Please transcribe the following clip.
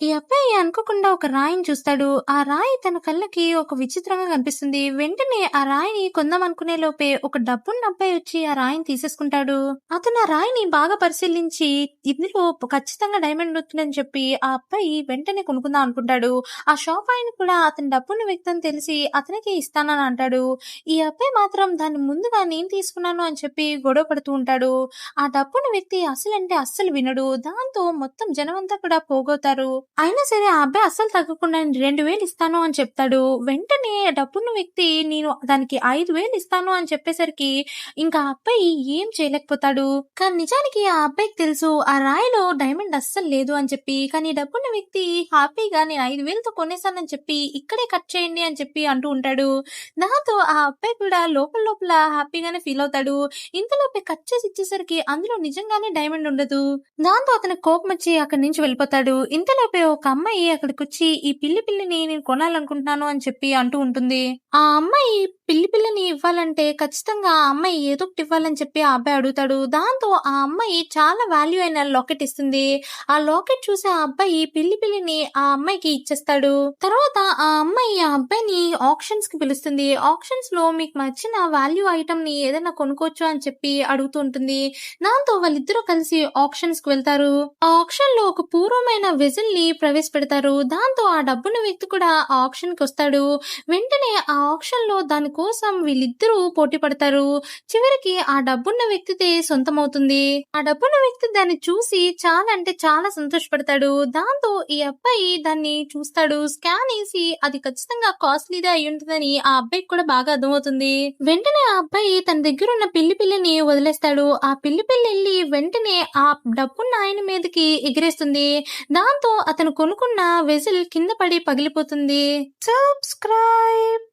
ఈ అబ్బాయి అనుకోకుండా ఒక రాయిని చూస్తాడు. ఆ రాయి తన కళ్ళకి ఒక విచిత్రంగా కనిపిస్తుంది. వెంటనే ఆ రాయిని కొందామనుకునే లోపే ఒక డబ్బున్న అబ్బాయి వచ్చి ఆ రాయిని తీసేసుకుంటాడు. అతను ఆ రాయిని బాగా పరిశీలించి ఇందులో ఖచ్చితంగా డైమండ్ ఉంటుందని చెప్పి ఆ అబ్బాయి వెంటనే కొనుక్కుందాం అనుకుంటాడు. ఆ షాప్ ఆయన కూడా అతని డబ్బున్న వ్యక్తి అని తెలిసి అతనికే ఇస్తానని అంటాడు. ఈ అబ్బాయి మాత్రం దాన్ని ముందుగా నేను తీసుకున్నాను అని చెప్పి గొడవ పడుతూ ఉంటాడు. ఆ డబ్బున్న వ్యక్తి అసలంటే అస్సలు వినడు. దాంతో మొత్తం జనమంతా కూడా పోగవుతారు. అయినా సరే ఆ అబ్బాయి అస్సలు తగ్గకుండా 2000 ఇస్తాను అని చెప్తాడు. వెంటనే డబ్బున్న వ్యక్తి నేను దానికి 5000 ఇస్తాను అని చెప్పేసరికి ఇంకా ఆ అబ్బాయి ఏం చేయలేకపోతాడు. కానీ నిజానికి ఆ అబ్బాయికి తెలుసు ఆ రాయిలో డైమండ్ అస్సలు లేదు అని చెప్పి. కానీ డబ్బున్న వ్యక్తి హ్యాపీగా నేను 5000తో కొనేసానని చెప్పి ఇక్కడే కట్ చేయండి అని చెప్పి అంటూ ఉంటాడు. దాంతో ఆ అబ్బాయి కూడా లోపల లోపల హ్యాపీగానే ఫీల్ అవుతాడు. ఇంతలోపే కట్ చేసి ఇచ్చేసరికి అందులో నిజంగానే డైమండ్ ఉండదు. దాంతో అతనికి కోపం వచ్చి అక్కడి నుంచి వెళ్ళిపోతాడు. ఇంతలోపే ఒక అమ్మాయి అక్కడికొచ్చి ఈ పిల్లిని నేను కొనాలనుకుంటున్నాను అని చెప్పి అంటూ ఉంటుంది. ఆ అమ్మాయి పిల్లిని ఇవ్వాలంటే ఖచ్చితంగా ఆ అమ్మాయి ఏదో ఒకటి ఇవ్వాలని చెప్పి ఆ అబ్బాయి అడుగుతాడు. దాంతో ఆ అమ్మాయి చాలా వాల్యూ అయిన లాకెట్ ఇస్తుంది. ఆ లాకెట్ చూసి ఆ అబ్బాయి పిల్లిని ఆ అమ్మాయికి ఇచ్చేస్తాడు. తర్వాత ఆ అమ్మాయి ఆ అబ్బాయిని ఆప్షన్స్ కి పిలుస్తుంది. ఆప్షన్స్ లో మీకు నచ్చిన వాల్యూ ఐటమ్ ని ఏదైనా కొనుక్కోవచ్చు అని చెప్పి అడుగుతూ ఉంటుంది. దాంతో వాళ్ళిద్దరూ కలిసి ఆప్షన్స్ కి వెళ్తారు. ఆ ఆప్షన్ లో ఒక పూర్వమైన వెజిల్ ని ప్రవేశపెడతారు. దాంతో ఆ డబ్బున్న వ్యక్తి కూడా ఆ ఆప్షన్ కి వస్తాడు. వెంటనే ఆ ఆప్షన్ లో దానికోసం వీళ్ళిద్దరూ పోటీ పడతారు. చివరికి ఆ డబ్బున్న వ్యక్తితే సొంతమవుతుంది. ఆ డబ్బున్న వ్యక్తి దాన్ని చూసి చాలా అంటే చాలా సంతోషపడతాడు. దాంతో ఈ అబ్బాయి దాన్ని చూస్తాడు. స్కాన్ వేసి అది ఖచ్చితంగా కాస్ట్లీదే అయి ఉంటుందని ఆ అబ్బాయికి కూడా బాగా అర్థమవుతుంది. వెంటనే ఆ అబ్బాయి తన దగ్గర ఉన్న పిల్లిని వదిలేస్తాడు. ఆ పిల్లి వెళ్ళి వెంటనే ఆ డబ్బున్న ఆయన మీదకి ఎగిరేస్తుంది. దాంతో అతను కొనుక్కున్న వెజిల్ కింద పడి పగిలిపోతుంది. సబ్స్క్రైబ్.